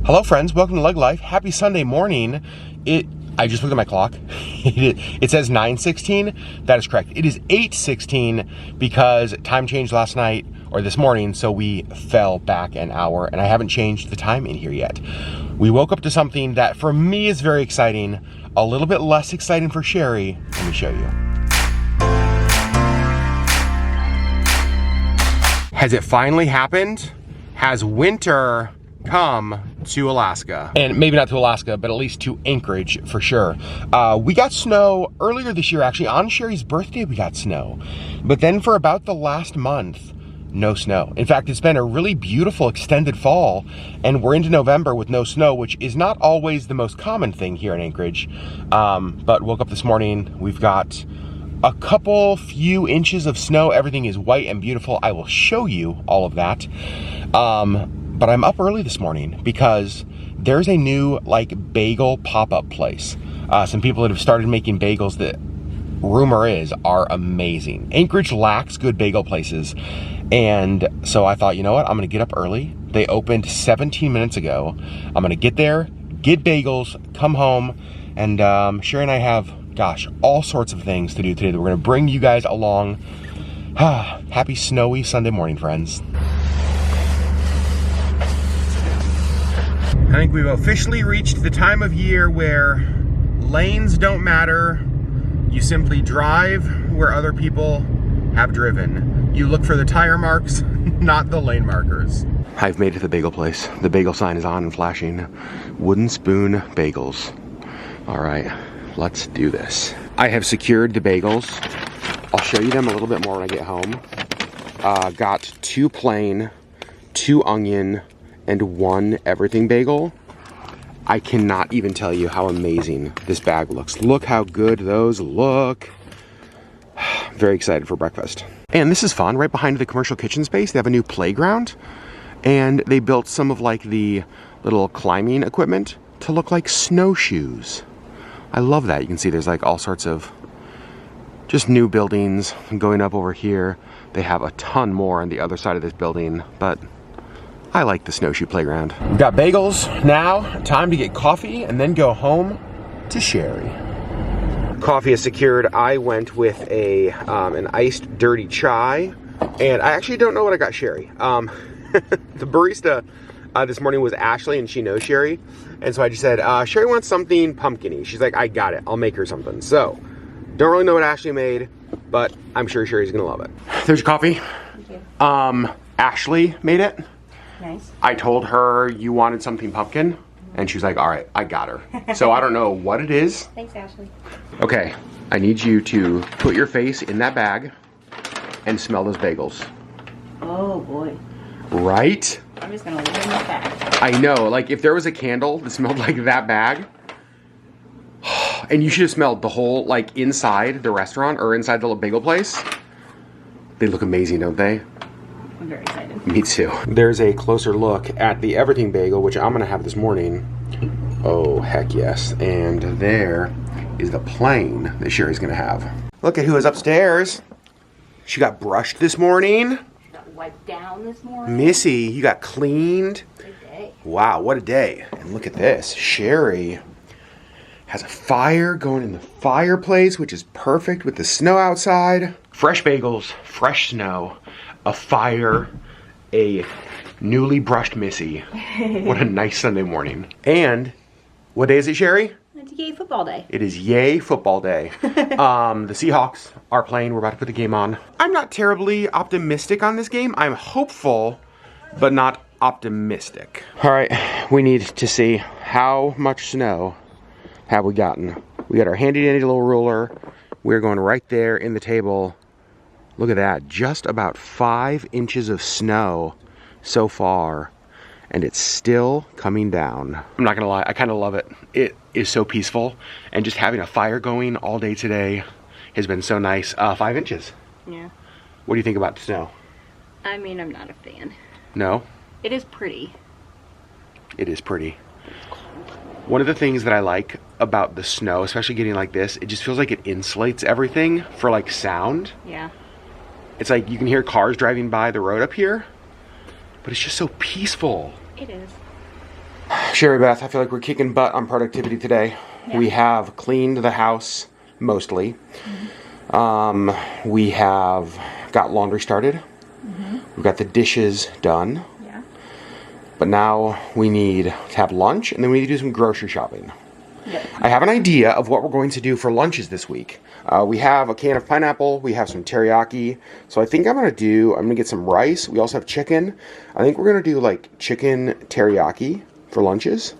Hello friends, welcome to LeggLife. Happy Sunday morning. I just looked at my clock. It says 9:16. That is correct. It is 8:16 because time changed last night or this morning, so we fell back an hour and I haven't changed the time in here yet. We woke up to something that for me is very exciting, a little bit less exciting for Sherri. Let me show you. Has it finally happened? Has winter come to Alaska? And maybe not to Alaska, but at least to Anchorage for sure. We got snow earlier this year, actually. On Sherri's birthday, we got snow. But then for about the last month, no snow. In fact, it's been a really beautiful extended fall, and we're into November with no snow, which is not always the most common thing here in Anchorage. But woke up this morning, we've got a few inches of snow. Everything is white and beautiful. I will show you all of that. But I'm up early this morning because there's a new bagel pop-up place. Some people that have started making bagels that rumor is are amazing. Anchorage lacks good bagel places. And so I thought, you know what? I'm gonna get up early. They opened 17 minutes ago. I'm gonna get there, get bagels, come home, and Sherri and I have, gosh, all sorts of things to do today that we're gonna bring you guys along. Happy snowy Sunday morning, friends. I think we've officially reached the time of year where lanes don't matter. You simply drive where other people have driven. You look for the tire marks, not the lane markers. I've made it to the bagel place. The bagel sign is on and flashing. Wooden spoon bagels. All right, let's do this. I have secured the bagels. I'll show you them a little bit more when I get home. Got 2 plain, 2 onion, and 1 everything bagel. I cannot even tell you how amazing this bag looks. Look how good those look. Very excited for breakfast. And this is fun. Right behind the commercial kitchen space, they have a new playground, and they built some of the little climbing equipment to look like snowshoes. I love that. You can see there's all sorts of just new buildings going up over here. They have a ton more on the other side of this building, but I like the snowshoe playground. We've got bagels now. Time to get coffee and then go home to Sherri. Coffee is secured. I went with an iced dirty chai, and I actually don't know what I got Sherri. The barista this morning was Ashley, and she knows Sherri, and so I just said, Sherri wants something pumpkin-y. She's like, I got it. I'll make her something. So, don't really know what Ashley made, but I'm sure Sherri's gonna love it. There's your coffee. Thank you. Ashley made it. Nice. I told her you wanted something pumpkin, and she was like, all right, I got her. So I don't know what it is. Thanks, Ashley. Okay, I need you to put your face in that bag and smell those bagels. Oh, boy. Right? I'm just going to leave it in the bag. I know, if there was a candle that smelled like that bag, and you should have smelled the whole, inside the restaurant or inside the little bagel place. They look amazing, don't they? I'm very excited. Me too. There's a closer look at the everything bagel, which I'm gonna have this morning. Oh, heck yes. And there is the plain that Sherri's gonna have. Look at who is upstairs. She got brushed this morning. She got wiped down this morning. Missy, you got cleaned. Good day. Wow, what a day. And look at this. Sherri has a fire going in the fireplace, which is perfect with the snow outside. Fresh bagels, fresh snow, a fire, a newly brushed Missy. What a nice Sunday morning. And what day is it, Sherri? It's Yay Football Day. It is Yay Football Day. The Seahawks are playing. We're about to put the game on. I'm not terribly optimistic on this game. I'm hopeful, but not optimistic. All right, we need to see how much snow have we gotten. We got our handy dandy little ruler. We're going right there in the table. Look at that, just about 5 inches of snow so far, and it's still coming down. I'm not gonna lie, I kind of love it. It is so peaceful, and just having a fire going all day today has been so nice. 5 inches. Yeah. What do you think about the snow? I mean, I'm not a fan. No? It is pretty. It is pretty. One of the things that I like about the snow, especially getting like this, it just feels like it insulates everything for sound. Yeah. It's you can hear cars driving by the road up here, but it's just so peaceful. It is. Sherry Beth, I feel like we're kicking butt on productivity today. Yeah. We have cleaned the house mostly. We have got laundry started. We've got the dishes done. Yeah. But now we need to have lunch, and then we need to do some grocery shopping. Yep. I have an idea of what we're going to do for lunches this week. We have a can of pineapple. We have some teriyaki. So I think I'm going to get some rice. We also have chicken. I think we're going to do like chicken teriyaki for lunches.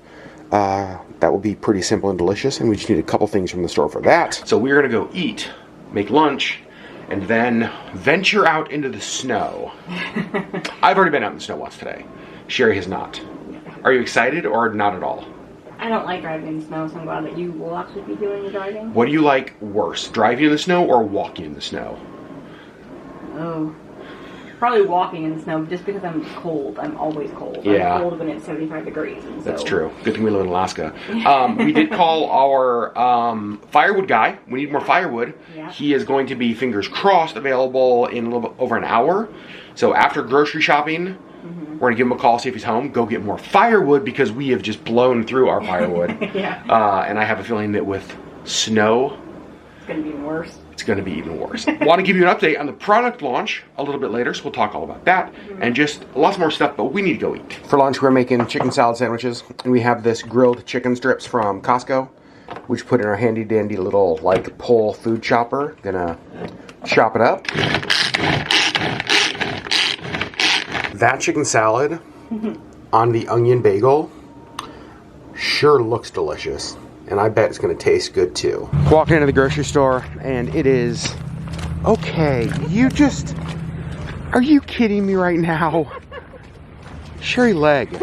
That will be pretty simple and delicious, and we just need a couple things from the store for that. So we're going to go eat, make lunch, and then venture out into the snow. I've already been out in the snow once today. Sherry has not. Are you excited or not at all? I don't like driving in the snow, so I'm glad that you will actually be doing the driving. What do you like worse, driving in the snow or walking in the snow? Oh, probably walking in the snow, just because I'm cold. I'm always cold. Yeah. I'm cold when it's 75 degrees. And so. That's true. Good thing we live in Alaska. We did call our firewood guy. We need more firewood. Yeah. He is going to be, fingers crossed, available in a little bit over an hour. So after grocery shopping, we're going to give him a call, see if he's home, go get more firewood, because we have just blown through our firewood. Yeah. And I have a feeling that with snow, It's going to be even worse. it's going to be even worse. Want to give you an update on the product launch a little bit later, so we'll talk all about that and just lots more stuff, but we need to go eat. For lunch, we're making chicken salad sandwiches, and we have this grilled chicken strips from Costco, which put in our handy dandy little like pull food chopper. Gonna chop it up. That chicken salad on the onion bagel sure looks delicious. And I bet it's gonna taste good too. Walking into the grocery store, and it is okay. Are you kidding me right now? Sherry Legg.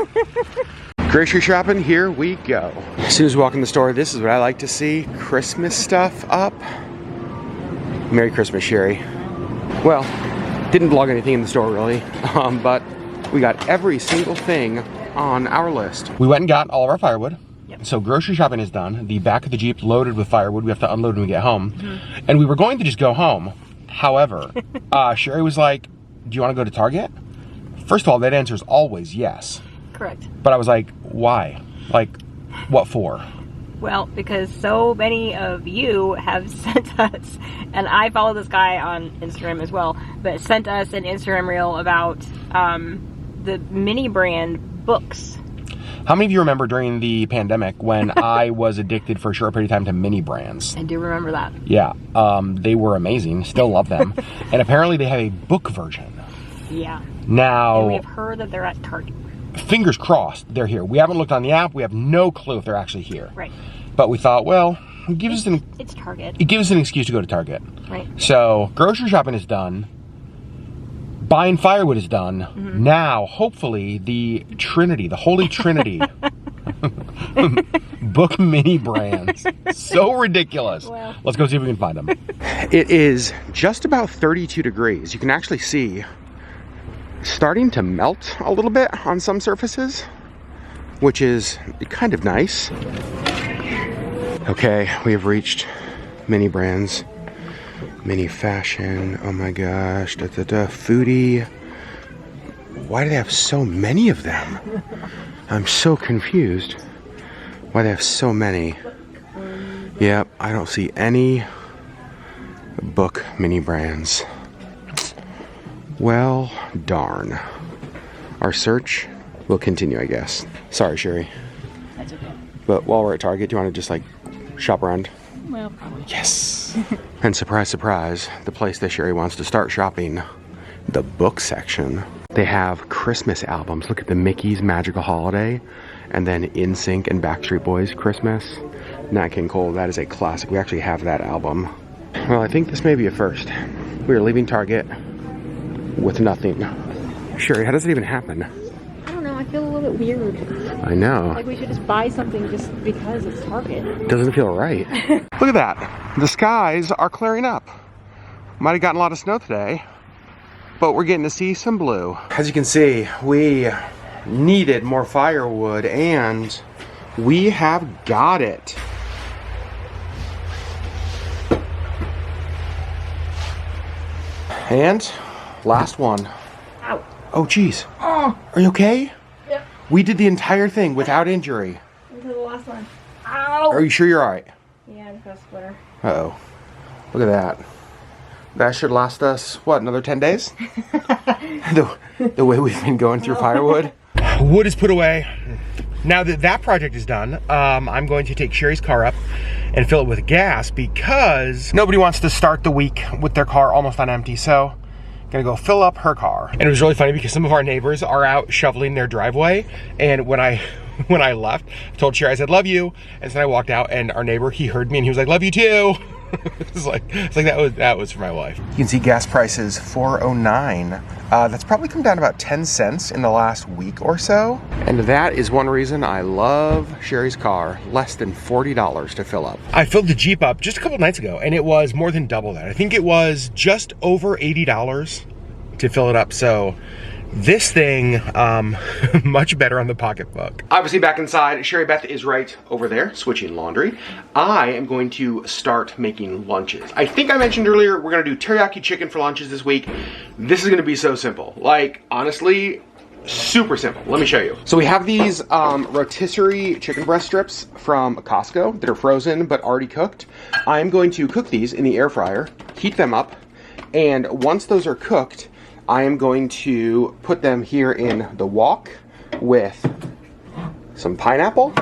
Grocery shopping, here we go. As soon as we walk in the store, this is what I like to see. Christmas stuff up. Merry Christmas, Sherry. Well, didn't vlog anything in the store really, but we got every single thing on our list. We went and got all of our firewood. So grocery shopping is done. The back of the Jeep loaded with firewood. We have to unload when we get home. And we were going to just go home. However, Sherry was like, do you want to go to Target? First of all, that answer is always yes. Correct. But I was like, why? Like, what for? Well, because so many of you have sent us, and I follow this guy on Instagram as well, but sent us an Instagram reel about the mini brand books. How many of you remember during the pandemic when I was addicted for a short period of time to mini brands? I do remember that. Yeah, they were amazing. Still love them. And apparently they have a book version. Yeah. Now, And we have heard that they're at Target. Fingers crossed they're here. We haven't looked on the app. We have no clue if they're actually here. Right. But we thought, well, it gives us It's Target. an excuse to go to Target. Right. So grocery shopping is done. Buying firewood is done. Now, hopefully, the Holy Trinity, book mini brands. So ridiculous. Well. Let's go see if we can find them. It is just about 32 degrees. You can actually see starting to melt a little bit on some surfaces, which is kind of nice. Okay, we have reached mini brands. Mini fashion, oh my gosh, foodie. Why do they have so many of them? I'm so confused. Why they have so many? Yep, I don't see any book mini brands. Well, darn. Our search will continue, I guess. Sorry, Sherry. That's okay. But while we're at Target, do you want to just like shop around? Well, probably. Yes. And surprise, surprise, the place that Sherry wants to start shopping, the book section. They have Christmas albums. Look at the Mickey's Magical Holiday, and then NSYNC and Backstreet Boys Christmas. Nat King Cole, that is a classic. We actually have that album. Well, I think this may be a first. We are leaving Target with nothing. Sherry, how does it even happen? I don't know. I feel a little bit weird. I know. Like we should just buy something just because it's Target. Doesn't feel right. Look at that. The skies are clearing up. Might have gotten a lot of snow today, but we're getting to see some blue. As you can see, we needed more firewood, and we have got it. And last one. Ow. Oh, geez. Are you okay? Yep. We did the entire thing without injury. This is the last one. Ow! Are you sure you're alright? Yeah, I just got a splitter. Uh-oh. Look at that. That should last us, what, another 10 days? the way we've been going through firewood. Wood is put away. Now that that project is done, I'm going to take Sherri's car up and fill it with gas because nobody wants to start the week with their car almost on empty, so I'm gonna go fill up her car. And it was really funny because some of our neighbors are out shoveling their driveway, and when I left, I told Sherri, I said, love you, and so I walked out, and our neighbor, he heard me, and he was like, love you too. it's like that was for my wife. You can see gas prices, $4.09. That's probably come down about 10 cents in the last week or so. And that is one reason I love Sherri's car. Less than $40 to fill up. I filled the Jeep up just a couple nights ago, and it was more than double that. I think it was just over $80 to fill it up. So this thing, much better on the pocketbook. Obviously back inside, Sherri Beth is right over there, switching laundry. I am going to start making lunches. I think I mentioned earlier, we're gonna do teriyaki chicken for lunches this week. This is gonna be so simple. Like, honestly, super simple. Let me show you. So we have these rotisserie chicken breast strips from Costco that are frozen but already cooked. I'm going to cook these in the air fryer, heat them up, and once those are cooked, I am going to put them here in the wok with some pineapple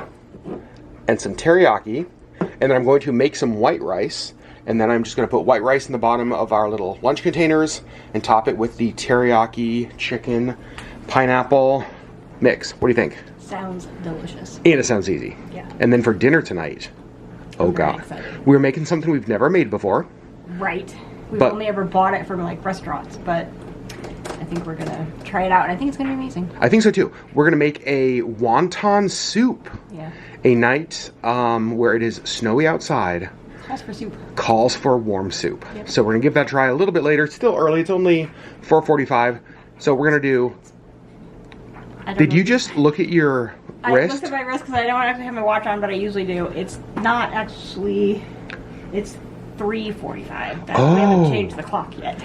and some teriyaki, and then I'm going to make some white rice, and then I'm just going to put white rice in the bottom of our little lunch containers and top it with the teriyaki chicken pineapple mix. What do you think? Sounds delicious. And it sounds easy. Yeah. And then for dinner tonight, oh god, we're making something we've never made before. Right. We've only ever bought it from like restaurants, but I think we're gonna try it out, and I think it's gonna be amazing. I think so too. We're gonna make a wonton soup. Yeah. A night where it is snowy outside. Calls for soup. Calls for warm soup. Yep. So we're gonna give that a try a little bit later. It's still early. It's only 4:45. So we're gonna do. Did you just look at your wrist? I looked at my wrist because I don't actually have my watch on, but I usually do. It's not actually. It's 3:45. We haven't changed the clock yet.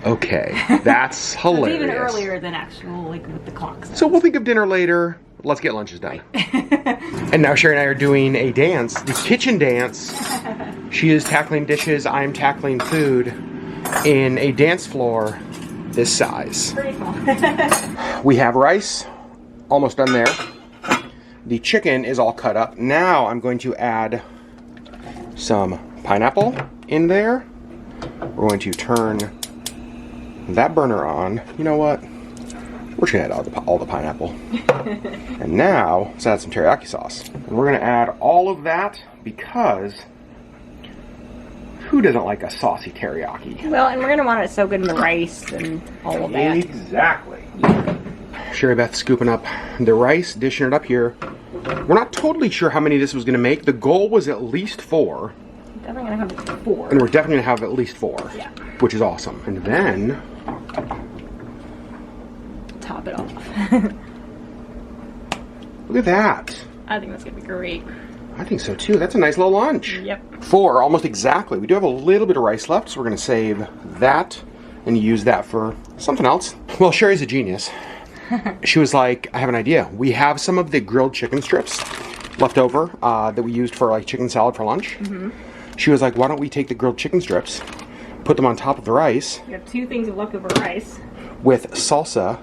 Okay, that's hilarious. It's even earlier than actual, like with the clocks. So we'll think of dinner later. Let's get lunches done. And now Sherri and I are doing a dance, the kitchen dance. She is tackling dishes, I am tackling food in a dance floor this size. Pretty small. We have rice, almost done there. The chicken is all cut up. Now I'm going to add some pineapple in there. We're going to turn that burner on. You know what? We're just gonna add all the pineapple. And now, let's add some teriyaki sauce. And we're gonna add all of that because who doesn't like a saucy teriyaki? Well, and we're gonna want it soak in the rice and all of that. Exactly. Sherri Beth scooping up the rice, dishing it up here. We're not totally sure how many this was gonna make. The goal was at least 4. Definitely gonna have 4. And we're definitely gonna have at least 4. Yeah. Which is awesome. And then top it off. look at that. I think that's gonna be great. I think so too. That's a nice little lunch. Yep. 4, almost exactly. We do have a little bit of rice left, so we're gonna save that and use that for something else. Well, Sherri's a genius. She was like, I have an idea. We have some of the grilled chicken strips left over that we used for like chicken salad for lunch. Mm-hmm. She was like, why don't we take the grilled chicken strips, put them on top of the rice. We have 2 things of leftover rice. With salsa,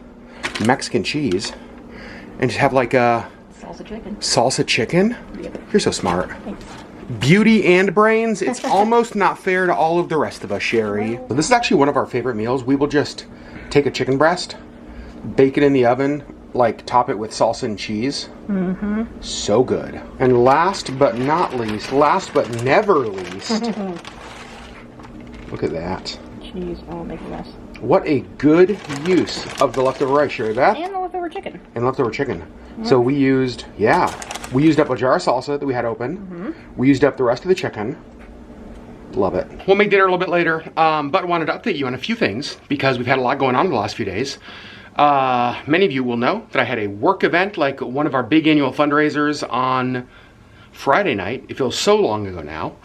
Mexican cheese, and just have like a salsa chicken. Salsa chicken? Yep. You're so smart. Thanks. Beauty and brains. It's almost not fair to all of the rest of us, Sherri. So this is actually one of our favorite meals. We will just take a chicken breast, bake it in the oven, like top it with salsa and cheese. Mm-hmm. So good. And last but not least, last but never least, look at that. Cheese, oh, make a mess. What a good use of the leftover rice, Sherri Beth. And the leftover chicken. And leftover chicken. Mm-hmm. So we used up a jar of salsa that we had open. Mm-hmm. We used up the rest of the chicken. Love it. We'll make dinner a little bit later, but wanted to update you on a few things because we've had a lot going on in the last few days. Many of you will know that I had a work event, like one of our big annual fundraisers on Friday night. It feels so long ago now.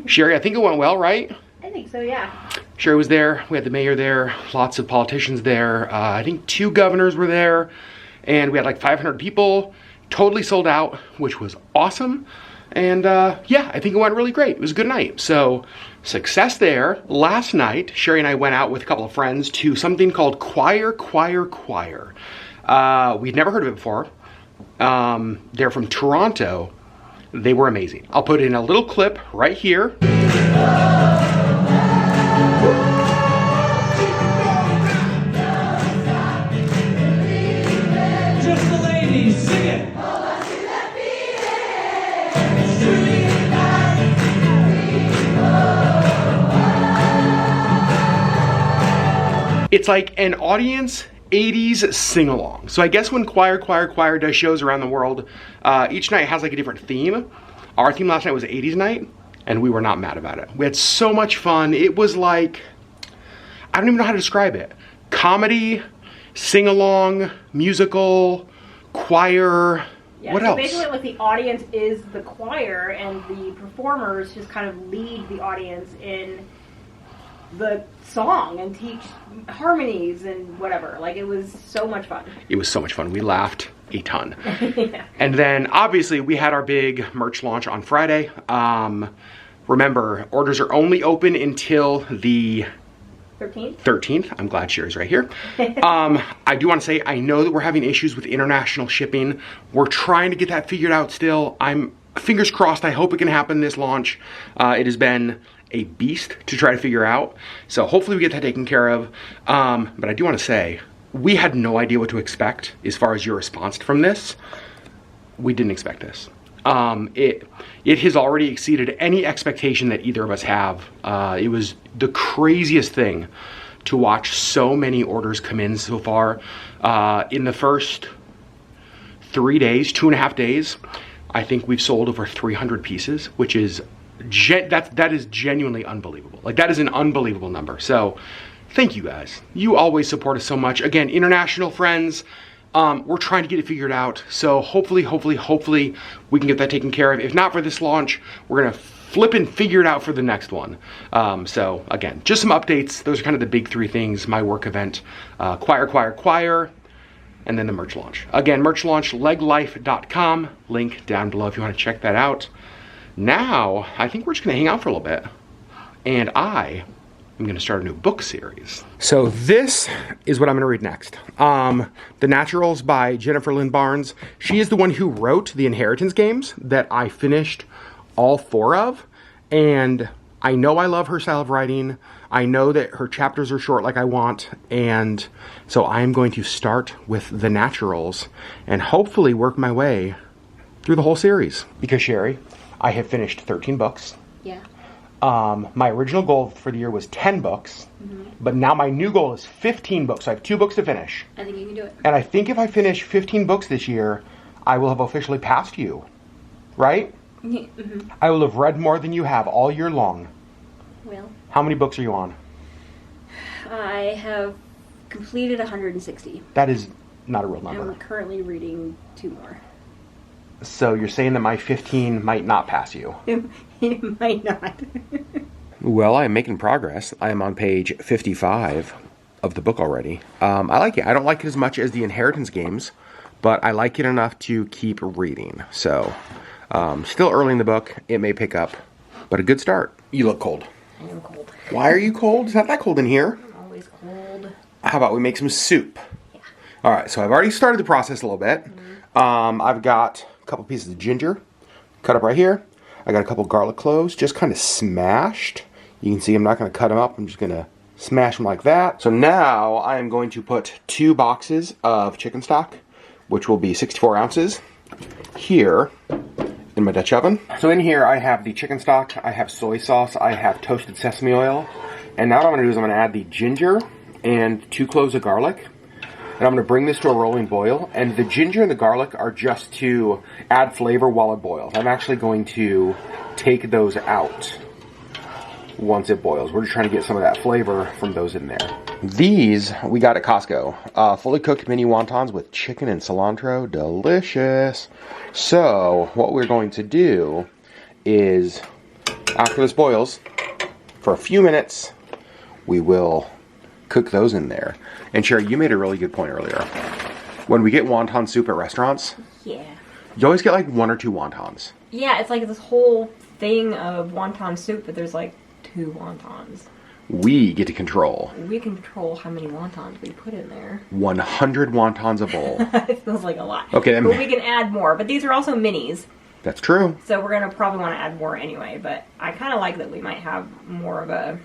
Sherri, I think it went well, right? I think so, yeah. Sherri was there. We had the mayor there, lots of politicians there. I think 2 governors were there, and we had like 500 people, totally sold out, which was awesome. And yeah, I think it went really great. It was a good night. So success there. Last night, Sherri and I went out with a couple of friends to something called Choir. We'd never heard of it before. They're from Toronto. They were amazing. I'll put in a little clip right here. Just the ladies, sing it. It's like an audience 80s sing-along. So I guess when Choir does shows around the world, each night has like a different theme. Our theme last night was 80s night, and we were not mad about it. We had so much fun. It was like, I don't even know how to describe it. Comedy, sing-along, musical, choir, Yeah, what so else? basically like the audience is the choir and the performers just kind of lead the audience in the song and teach harmonies and whatever. Like, it was so much fun. It was so much fun. We laughed a ton. Yeah. And then obviously we had our big merch launch on Friday. Remember, orders are only open until the 13th. I'm glad Sherri's right here. I do want to say, I know that we're having issues with international shipping. We're trying to get that figured out still. I'm fingers crossed. I hope it can happen this launch. It has been a beast to try to figure out. So hopefully we get that taken care of. But I do want to say, we had no idea what to expect as far as your response from this. We didn't expect this. It has already exceeded any expectation that either of us have. It was the craziest thing to watch so many orders come in so far. In the first 3 days, 2.5 days, I think we've sold over 300 pieces, which is that is genuinely unbelievable. Like, that is an unbelievable number. So thank you guys. You always support us so much. Again, international friends, we're trying to get it figured out. So hopefully we can get that taken care of. If not for this launch, we're gonna flip and figure it out for the next one. So again, just some updates. Those are kind of the big three things: my work event, choir, and then the merch launch. Again, merch launch, LeggLife.com. Link down below if you want to check that out. Now, I think we're just gonna hang out for a little bit. And I'm gonna start a new book series. So this is what I'm gonna read next. The Naturals by Jennifer Lynn Barnes. She is the one who wrote the Inheritance games that I finished all 4 of. And I know I love her style of writing. I know that her chapters are short like I want. And so I'm going to start with The Naturals and hopefully work my way through the whole series. Because Sherri, I have finished 13 books. Yeah. My original goal for the year was 10 books, but now my new goal is 15 books. So I have 2 books to finish. I think you can do it. And I think if I finish 15 books this year, I will have officially passed you, right? Mm-hmm. I will have read more than you have all year long. Well, How many books are you on? I have completed 160. That is not a real number. I'm currently reading 2 more. So you're saying that my 15 might not pass you? It might not. Well, I am making progress. I am on page 55 of the book already. I like it. I don't like it as much as the Inheritance games, but I like it enough to keep reading. So, still early in the book. It may pick up, but a good start. You look cold. I am cold. Why are you cold? It's not that cold in here. I'm always cold. How about we make some soup? Yeah. All right, so I've already started the process a little bit. I've got a couple pieces of ginger cut up right here. I got a couple garlic cloves just kind of smashed. You can see I'm not going to cut them up. I'm just going to smash them like that. So now I am going to put 2 boxes of chicken stock, which will be 64 ounces, here in my Dutch oven. So in here I have the chicken stock, I have soy sauce, I have toasted sesame oil, and now what I'm going to do is I'm going to add the ginger and 2 cloves of garlic. And I'm going to bring this to a rolling boil. And the ginger and the garlic are just to add flavor while it boils. I'm actually going to take those out once it boils. We're just trying to get some of that flavor from those in there. These we got at Costco. Fully cooked mini wontons with chicken and cilantro. Delicious. So what we're going to do is, after this boils, for a few minutes, we will cook those in there. And Sherri, you made a really good point earlier. When we get wonton soup at restaurants, Yeah. you always get like 1 or 2 wontons. Yeah, it's like this whole thing of wonton soup, but there's like 2 wontons. We get to control We control how many wontons we put in there. 100 wontons a bowl. It feels like a lot. Okay, then. But we can add more. But these are also minis, That's true. so we're gonna probably want to add more anyway. But I kind of like that we might have more of a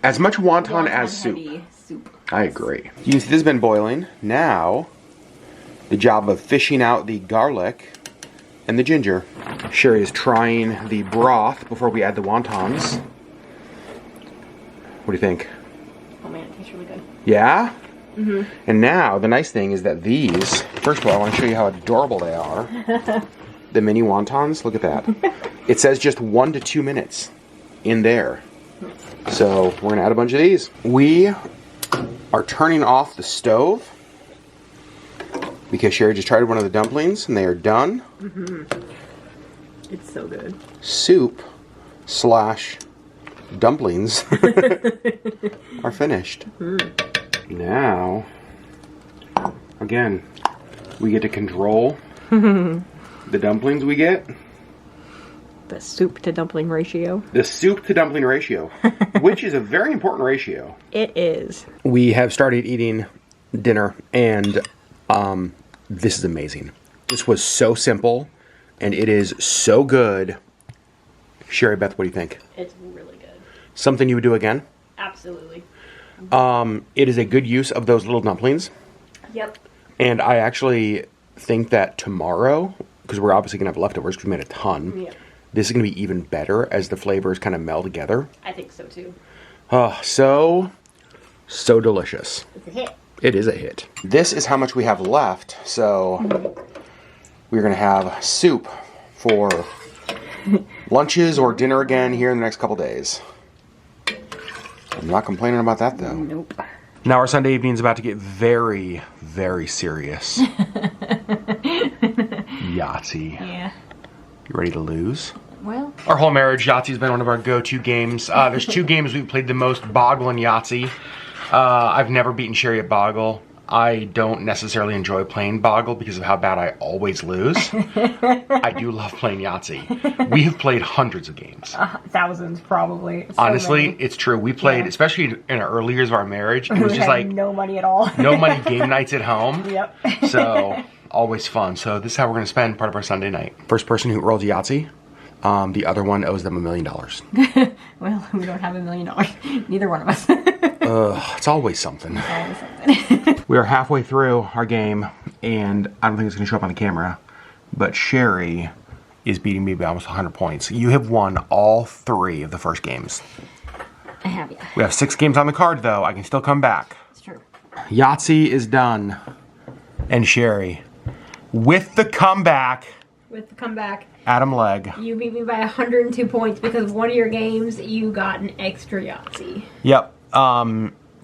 As much wonton as soup. heavy soup. I agree. You can see this has been boiling. Now, the job of fishing out the garlic and the ginger. Sherri is trying the broth before we add the wontons. What do you think? Oh man, it tastes really good. Yeah? Mm-hmm. And now, the nice thing is that these, first of all, I want to show you how adorable they are. The mini wontons, look at that. It says just 1 to 2 minutes in there. So, we're going to add a bunch of these. We are turning off the stove because Sherri just tried one of the dumplings and they are done. It's so good. Soup / dumplings are finished. Now, again, we get to control the dumplings we get. The soup to dumpling ratio. The soup to dumpling ratio, which is a very important ratio. It is. We have started eating dinner, and this is amazing. This was so simple, and it is so good. Sherri, Beth, what do you think? It's really good. Something you would do again? Absolutely. It is a good use of those little dumplings, Yep. and I actually think that tomorrow, because we're obviously going to have leftovers because we made a ton, Yep. this is going to be even better as the flavors kind of meld together. I think so too. Oh, so delicious. It's a hit. It is a hit. This is how much we have left, so we're going to have soup for lunches or dinner again here in the next couple days. I'm not complaining about that, though. Nope. Now our Sunday evening is about to get very, very serious. Yahtzee. Yeah. You ready to lose? Well. Our whole marriage, Yahtzee's been one of our go-to games. There's 2 games we've played the most, Bagel and Yahtzee. I've never beaten Sherri at Bagel. I don't necessarily enjoy playing Bagel because of how bad I always lose. I do love playing Yahtzee. We have played hundreds of games. Thousands, probably. So Honestly, many. it's true. We played, especially in the early years of our marriage, it was We just had like no money at all. no money game nights at home. Yep. So, always fun. So, this is how we're going to spend part of our Sunday night. First person who rolls Yahtzee, the other one owes them $1 million. Well, we don't have $1 million. Neither one of us. It's always something. Always something. We are halfway through our game, and I don't think it's going to show up on the camera, but Sherri is beating me by almost 100 points. You have won all 3 of the first games. I have, yeah. We have 6 games on the card, though. I can still come back. It's true. Yahtzee is done. And Sherri, with the comeback, With the comeback, Adam Legg. you beat me by 102 points because one of your games you got an extra Yahtzee. Yep.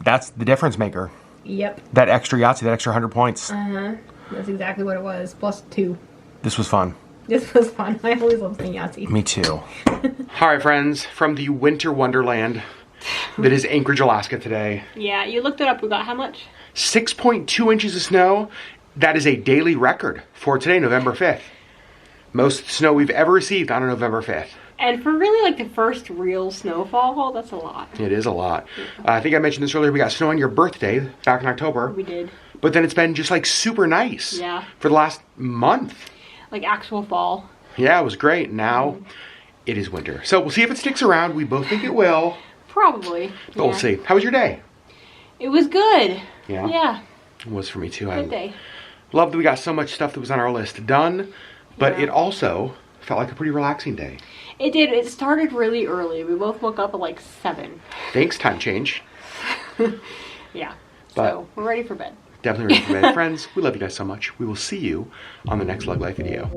That's the difference maker. Yep. That extra Yahtzee, that extra 100 points. That's exactly what it was. Plus 2. This was fun. This was fun. I always love playing Yahtzee. Me too. All right, friends, from the winter wonderland that is Anchorage, Alaska today. Yeah, you looked it up. We got how much? 6.2 inches of snow. That is a daily record for today, November 5th. Most snow we've ever received on a November 5th. And for really like the first real snowfall, that's a lot. It is a lot. I think I mentioned this earlier. We got snow on your birthday back in October. We did. But then it's been just like super nice. Yeah. For the last month. Like actual fall. Yeah, it was great. Now it is winter. So we'll see if it sticks around. We both think it will. Probably. But we'll see. How was your day? It was good. Yeah? Yeah. It was for me too. Good day. Love that we got so much stuff that was on our list done. But Yeah. it also felt like a pretty relaxing day. It did. It started really early. We both woke up at like 7. Thanks, time change. Yeah. But- so we're ready for bed. Definitely ready for bed. Friends, we love you guys so much. We will see you on the next LeggLife video.